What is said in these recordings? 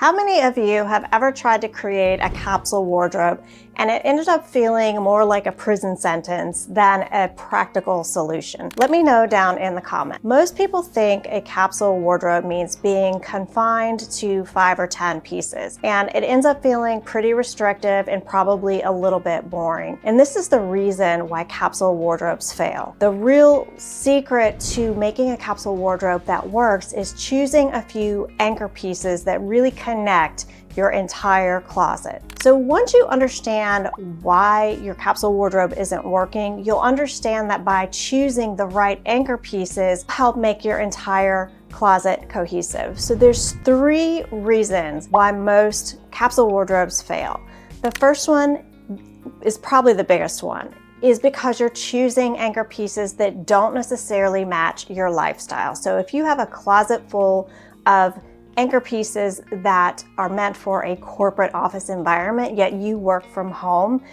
How many of you have ever tried to create a capsule wardrobe and it ended up feeling more like a prison sentence than a practical solution? Let me know down in the comments. Most people think a capsule wardrobe means being confined to 5 or 10 pieces, and it ends up feeling pretty restrictive and probably a little bit boring. And this is the reason why capsule wardrobes fail. The real secret to making a capsule wardrobe that works is choosing a few anchor pieces that really connect your entire closet. So once you understand why your capsule wardrobe isn't working, you'll understand that by choosing the right anchor pieces help make your entire closet cohesive. So there's 3 reasons why most capsule wardrobes fail. The first one is probably the biggest one, is because you're choosing anchor pieces that don't necessarily match your lifestyle. So if you have a closet full of anchor pieces that are meant for a corporate office environment, yet you work from home,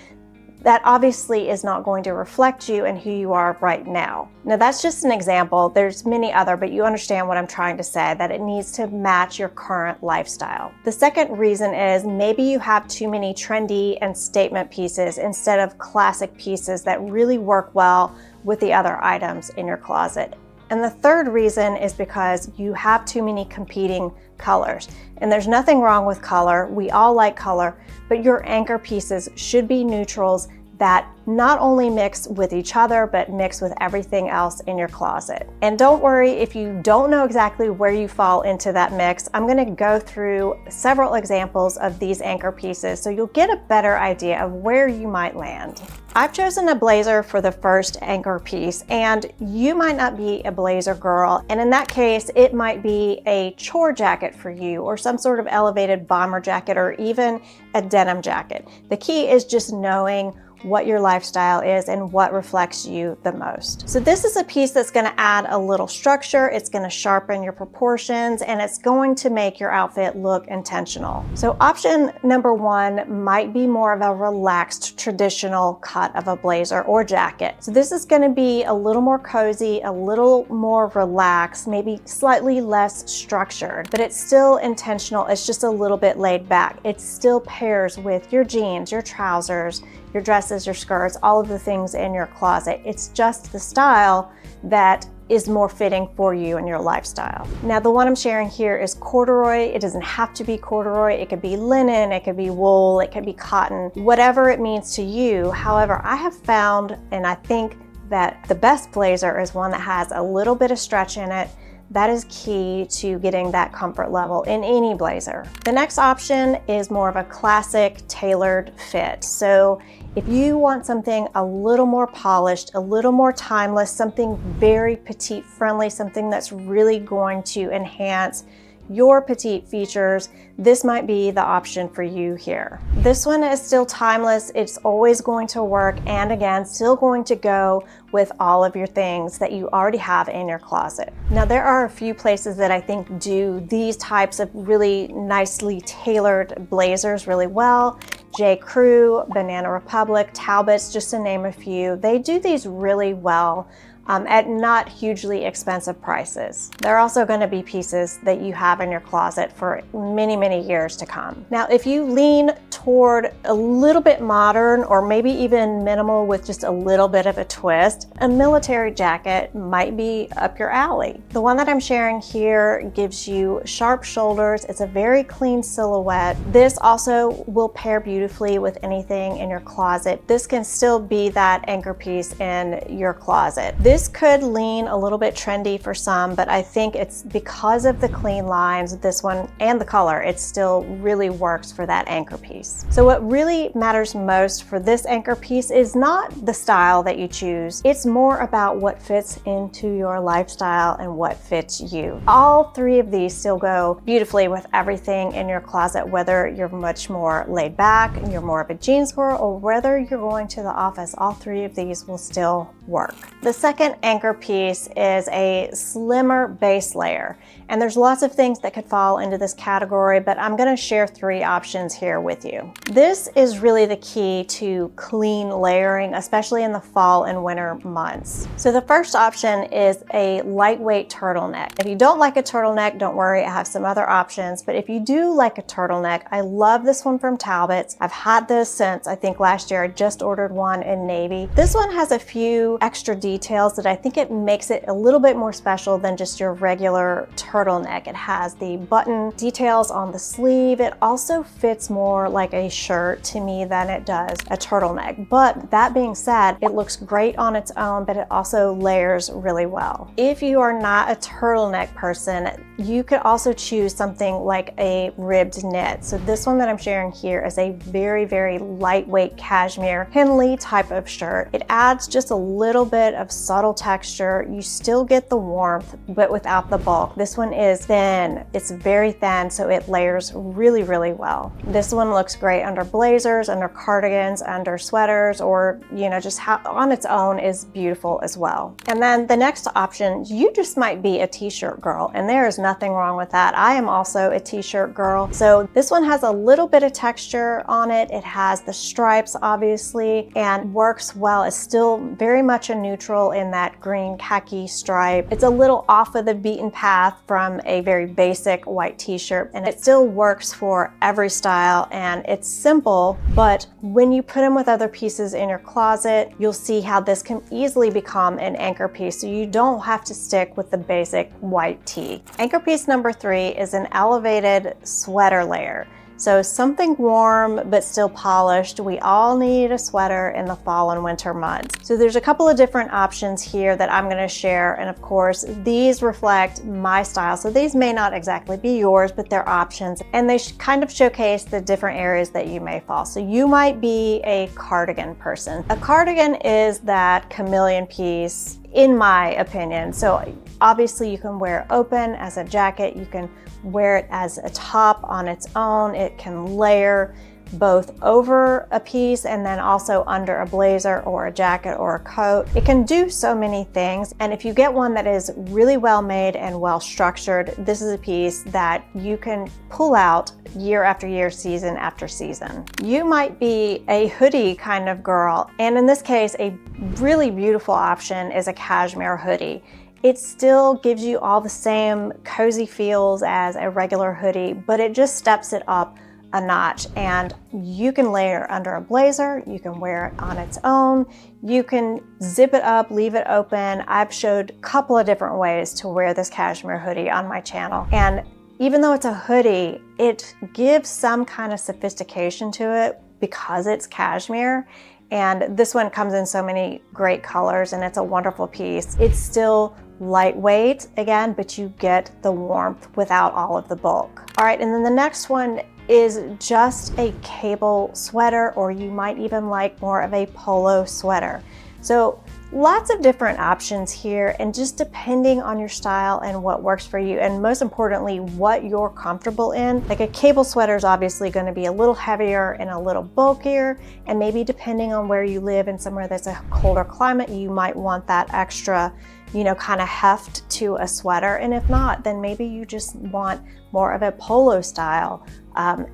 that obviously is not going to reflect you and who you are right now. Now that's just an example. There's many other, but you understand what I'm trying to say, that it needs to match your current lifestyle. The second reason is maybe you have too many trendy and statement pieces instead of classic pieces that really work well with the other items in your closet. And the third reason is because you have too many competing colors. And there's nothing wrong with color. We all like color, but your anchor pieces should be neutrals that not only mix with each other, but mix with everything else in your closet. And don't worry if you don't know exactly where you fall into that mix. I'm gonna go through several examples of these anchor pieces so you'll get a better idea of where you might land. I've chosen a blazer for the first anchor piece, and you might not be a blazer girl, and in that case, it might be a chore jacket for you, or some sort of elevated bomber jacket, or even a denim jacket. The key is just knowing what your lifestyle is and what reflects you the most. So this is a piece that's gonna add a little structure, it's gonna sharpen your proportions, and it's going to make your outfit look intentional. So option number 1 might be more of a relaxed traditional cut of a blazer or jacket. So this is gonna be a little more cozy, a little more relaxed, maybe slightly less structured, but it's still intentional. It's just a little bit laid back. It still pairs with your jeans, your trousers, your dresses, your skirts, all of the things in your closet. It's just the style that is more fitting for you and your lifestyle. Now the one I'm sharing here is corduroy. It doesn't have to be corduroy. It could be linen, it could be wool, it could be cotton, whatever it means to you. However, I have found, and I think that the best blazer is one that has a little bit of stretch in it. That is key to getting that comfort level in any blazer. The next option is more of a classic tailored fit. So if you want something a little more polished, a little more timeless, something very petite friendly, something that's really going to enhance your petite features, this might be the option for you here. This one is still timeless. It's always going to work, and again, still going to go with all of your things that you already have in your closet. Now there are a few places that I think do these types of really nicely tailored blazers really well. J. Crew, Banana Republic, Talbot's, just to name a few. They do these really well at not hugely expensive prices. There are also going to be pieces that you have in your closet for many, many years to come. Now, if you lean toward a little bit modern or maybe even minimal with just a little bit of a twist, a military jacket might be up your alley. The one that I'm sharing here gives you sharp shoulders. It's a very clean silhouette. This also will pair beautifully with anything in your closet. This can still be that anchor piece in your closet. This could lean a little bit trendy for some, but I think it's because of the clean lines, this one, and the color, it still really works for that anchor piece. So what really matters most for this anchor piece is not the style that you choose. It's more about what fits into your lifestyle and what fits you. All 3 of these still go beautifully with everything in your closet, whether you're much more laid back and you're more of a jeans girl, or whether you're going to the office, all 3 of these will still work. The second anchor piece is a slimmer base layer, and there's lots of things that could fall into this category, but I'm going to share 3 options here with you. you. This is really the key to clean layering, especially in the fall and winter months. So the first option is a lightweight turtleneck. If you don't like a turtleneck, don't worry, I have some other options. But if you do like a turtleneck, I love this one from Talbot's. I've had this since I think last year. I just ordered one in navy. This one has a few extra details that I think it makes it a little bit more special than just your regular turtleneck. It has the button details on the sleeve. It also fits more like a shirt to me than it does a turtleneck. But that being said, it looks great on its own, but it also layers really well. If you are not a turtleneck person, you could also choose something like a ribbed knit. So this one that I'm sharing here is a very, very lightweight cashmere Henley type of shirt. It adds just a little bit of subtle texture. You still get the warmth, but without the bulk. This one is thin. It's very thin, so it layers really, really well. This one looks great under blazers, under cardigans, under sweaters, or just on its own is beautiful as well. And then the next option, you just might be a t-shirt girl, and there is nothing wrong with that. I am also a t-shirt girl. So this one has a little bit of texture on it. It has the stripes, obviously, and works well. It's still very much a neutral in that green khaki stripe. It's a little off of the beaten path from a very basic white t-shirt, and it still works for every style, and it's simple, but when you put them with other pieces in your closet, you'll see how this can easily become an anchor piece, so you don't have to stick with the basic white tee. Anchor piece number 3 is an elevated sweater layer. So something warm but still polished. We all need a sweater in the fall and winter months. So there's a couple of different options here that I'm gonna share, and of course these reflect my style. So these may not exactly be yours, but they're options, and they kind of showcase the different areas that you may fall. So you might be a cardigan person. A cardigan is that chameleon piece, in my opinion. So obviously you can wear it open as a jacket, you can wear it as a top on its own. It can layer both over a piece and then also under a blazer or a jacket or a coat. It can do so many things, and if you get one that is really well made and well structured, this is a piece that you can pull out year after year, season after season. You might be a hoodie kind of girl, and in this case a really beautiful option is a cashmere hoodie. It still gives you all the same cozy feels as a regular hoodie, but it just steps it up a notch, and you can layer under a blazer, you can wear it on its own, you can zip it up, leave it open. I've showed a couple of different ways to wear this cashmere hoodie on my channel, and even though it's a hoodie, it gives some kind of sophistication to it because it's cashmere. And this one comes in so many great colors, and it's a wonderful piece. It's still lightweight again, but you get the warmth without all of the bulk. All right, and then the next one is just a cable sweater, or you might even like more of a polo sweater. So lots of different options here, and just depending on your style and what works for you, and most importantly, what you're comfortable in. Like a cable sweater is obviously going to be a little heavier and a little bulkier, and maybe depending on where you live in somewhere that's a colder climate, you might want that extra, kind of heft to a sweater. And if not, then maybe you just want more of a polo style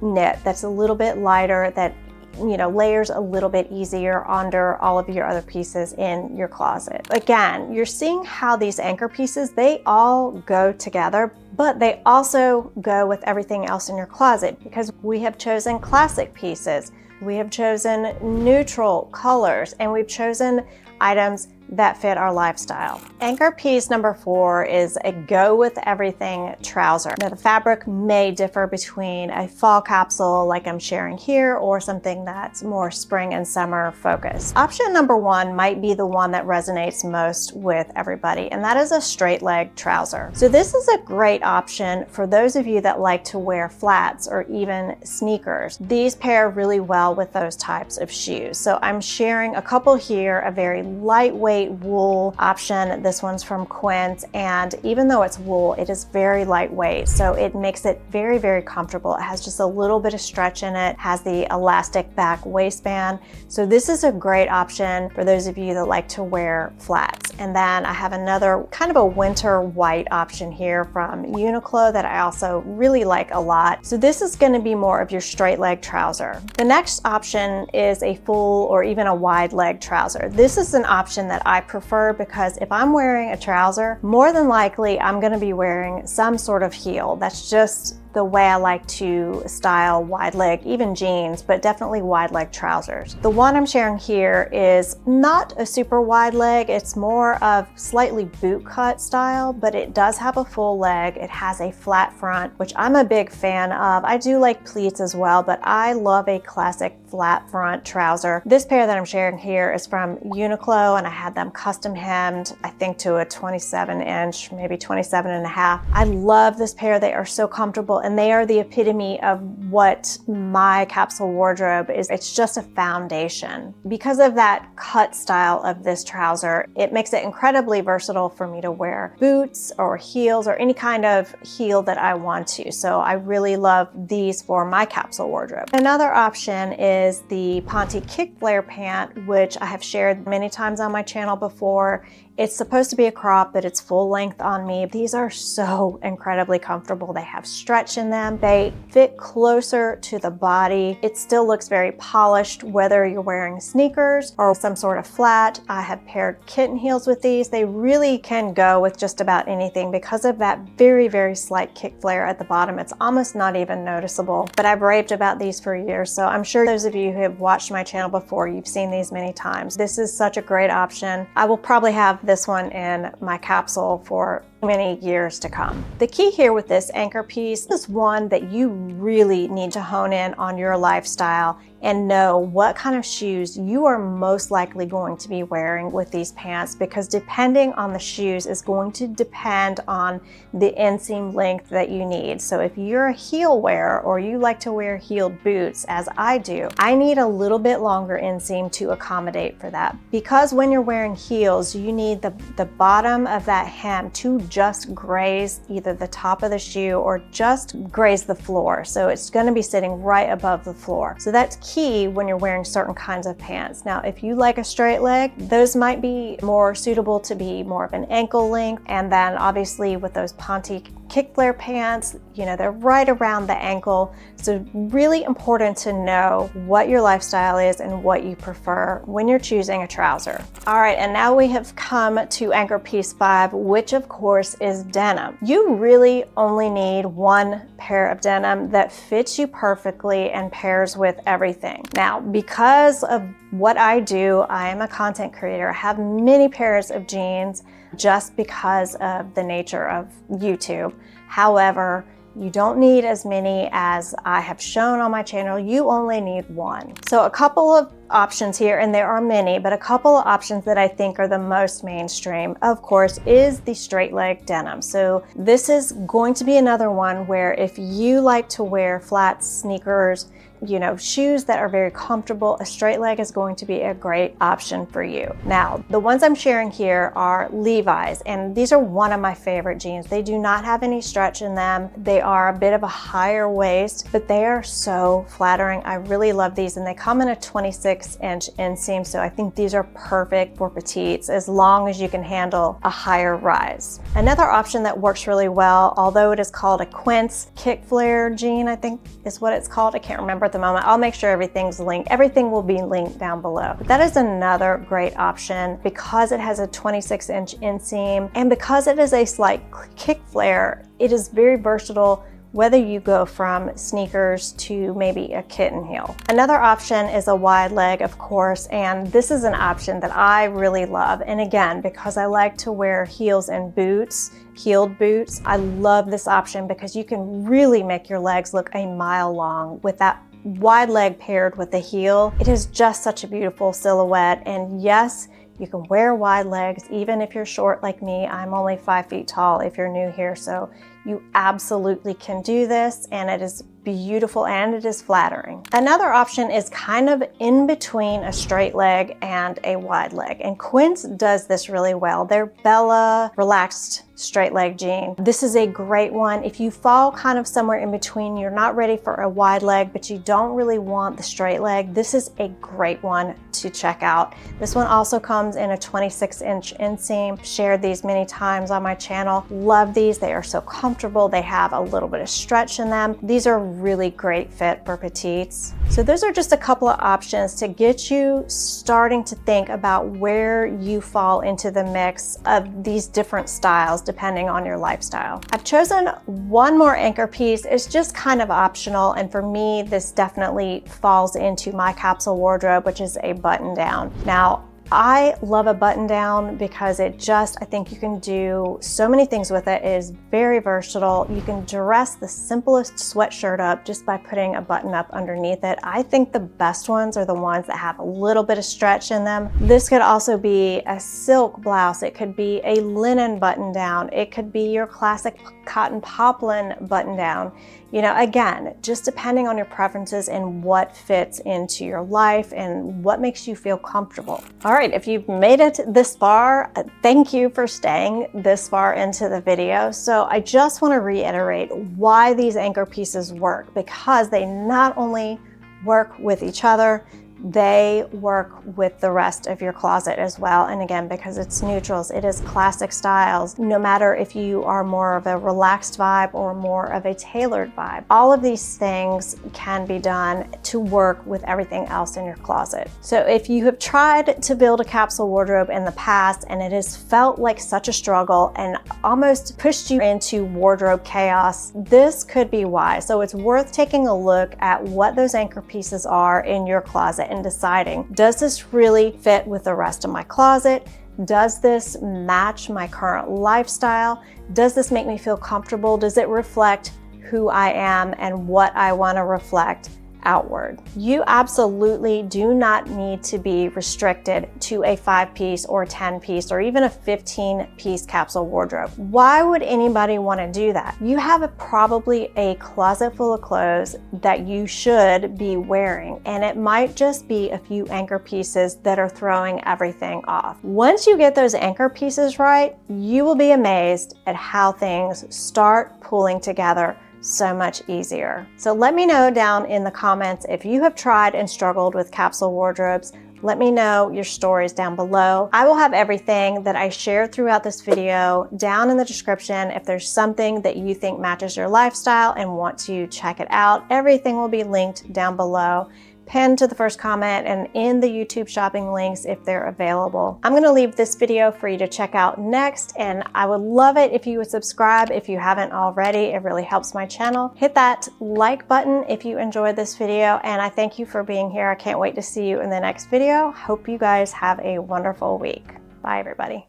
knit that's a little bit lighter, that layers a little bit easier under all of your other pieces in your closet. Again, you're seeing how these anchor pieces, they all go together, but they also go with everything else in your closet, because we have chosen classic pieces, we have chosen neutral colors, and we've chosen items that fit our lifestyle. Anchor piece number 4 is a go with everything trouser. Now the fabric may differ between a fall capsule like I'm sharing here, or something that's more spring and summer focused. Option number 1 might be the one that resonates most with everybody, and that is a straight leg trouser. So this is a great option for those of you that like to wear flats or even sneakers. These pair really well with those types of shoes. So I'm sharing a couple here, a very lightweight lightweight wool option. This one's from Quince, and even though it's wool, it is very lightweight, so it makes it very, very comfortable. It has just a little bit of stretch in it, has the elastic back waistband. So this is a great option for those of you that like to wear flats. And then I have another kind of a winter white option here from Uniqlo that I also really like a lot. So this is going to be more of your straight leg trouser. The next option is a full or even a wide leg trouser. This is an option that I prefer because if I'm wearing a trouser, more than likely I'm going to be wearing some sort of heel. That's just the way I like to style wide leg, even jeans, but definitely wide leg trousers. The one I'm sharing here is not a super wide leg. It's more of slightly boot cut style, but it does have a full leg. It has a flat front, which I'm a big fan of. I do like pleats as well, but I love a classic flat front trouser. This pair that I'm sharing here is from Uniqlo, and I had them custom hemmed, I think to a 27 inch, maybe 27 and a half. I love this pair. They are so comfortable, and they are the epitome of what my capsule wardrobe is. It's just a foundation. Because of that cut style of this trouser, it makes it incredibly versatile for me to wear boots or heels or any kind of heel that I want to. So I really love these for my capsule wardrobe. Another option is the Petite kick flare pant, which I have shared many times on my channel before. It's supposed to be a crop, but it's full length on me. These are so incredibly comfortable. They have stretch in them. They fit closer to the body. It still looks very polished, whether you're wearing sneakers or some sort of flat. I have paired kitten heels with these. They really can go with just about anything because of that very, very slight kick flare at the bottom. It's almost not even noticeable, but I've raved about these for years. So I'm sure those of you who have watched my channel before, you've seen these many times. This is such a great option. I will probably have this one in my capsule for many years to come. The key here with this anchor piece is one that you really need to hone in on your lifestyle and know what kind of shoes you are most likely going to be wearing with these pants, because depending on the shoes is going to depend on the inseam length that you need. So if you're a heel wearer or you like to wear heeled boots, as I do, I need a little bit longer inseam to accommodate for that. Because when you're wearing heels, you need the bottom of that hem to just graze either the top of the shoe or just graze the floor. So it's going to be sitting right above the floor. So that's key when you're wearing certain kinds of pants. Now, if you like a straight leg, those might be more suitable to be more of an ankle length. And then obviously with those Petite kick flare pants, you know, they're right around the ankle. So really important to know what your lifestyle is and what you prefer when you're choosing a trouser. All right, and now we have come to anchor piece 5, which of course is denim. You really only need one pair of denim that fits you perfectly and pairs with everything. Now, because of what I do, I am a content creator. I have many pairs of jeans just because of the nature of YouTube. However, you don't need as many as I have shown on my channel. You only need one. So a couple of options here, and there are many, but a couple of options that I think are the most mainstream, of course, is the straight leg denim. So this is going to be another one where if you like to wear flats, sneakers, you know, shoes that are very comfortable, a straight leg is going to be a great option for you. Now, the ones I'm sharing here are Levi's, and these are one of my favorite jeans. They do not have any stretch in them. They are a bit of a higher waist, but they are so flattering. I really love these, and they come in a 26-inch inseam, so I think these are perfect for petites as long as you can handle a higher rise. Another option that works really well, although it is called a Quince kick flare jean, I think is what it's called. I can't remember at the moment. I'll make sure everything's linked. Everything will be linked down below. But that is another great option because it has a 26-inch inseam, and because it is a slight kick flare, it is very versatile whether you go from sneakers to maybe a kitten heel. Another option is a wide leg, of course, and this is an option that I really love. And again, because I like to wear heels and boots, heeled boots, I love this option because you can really make your legs look a mile long with that wide leg paired with the heel. It is just such a beautiful silhouette, and yes, you can wear wide legs even if you're short like me. I'm only 5 feet tall if you're new here, so you absolutely can do this, and it is beautiful and it is flattering. Another option is kind of in between a straight leg and a wide leg, and Quince does this really well. Their Bella relaxed straight leg jean. This is a great one. If you fall kind of somewhere in between, you're not ready for a wide leg, but you don't really want the straight leg, this is a great one to check out. This one also comes in a 26-inch inseam. Shared these many times on my channel. Love these. They are so comfortable. They have a little bit of stretch in them. These are really great fit for petites. So those are just a couple of options to get you starting to think about where you fall into the mix of these different styles depending on your lifestyle. I've chosen one more anchor piece. It's just kind of optional, and for me this definitely falls into my capsule wardrobe, which is a button down. Now, I love a button down because I think you can do so many things with it. It is very versatile. You can dress the simplest sweatshirt up just by putting a button up underneath it. I think the best ones are the ones that have a little bit of stretch in them. This could also be a silk blouse. It could be a linen button down. It could be your classic cotton poplin button down. You know, again, just depending on your preferences and what fits into your life and what makes you feel comfortable. All right, if you've made it this far, thank you for staying this far into the video. So I just want to reiterate why these anchor pieces work, because they not only work with each other, they work with the rest of your closet as well. And again, because it's neutrals, it is classic styles, no matter if you are more of a relaxed vibe or more of a tailored vibe. All of these things can be done to work with everything else in your closet. So if you have tried to build a capsule wardrobe in the past and it has felt like such a struggle and almost pushed you into wardrobe chaos, this could be why. So it's worth taking a look at what those anchor pieces are in your closet and deciding, does this really fit with the rest of my closet? Does this match my current lifestyle? Does this make me feel comfortable? Does it reflect who I am and what I want to reflect outward? You absolutely do not need to be restricted to a 5-piece or 10-piece or even a 15-piece capsule wardrobe. Why would anybody want to do that? You have probably a closet full of clothes that you should be wearing, and it might just be a few anchor pieces that are throwing everything off. Once you get those anchor pieces right, you will be amazed at how things start pulling together so much easier. So let me know down in the comments if you have tried and struggled with capsule wardrobes. Let me know your stories down below. I will have everything that I shared throughout this video down in the description. If there's something that you think matches your lifestyle and want to check it out, everything will be linked down below, pinned to the first comment, and in the YouTube shopping links if they're available. I'm gonna leave this video for you to check out next, and I would love it if you would subscribe if you haven't already. It really helps my channel. Hit that like button if you enjoyed this video, and I thank you for being here. I can't wait to see you in the next video. Hope you guys have a wonderful week. Bye, everybody.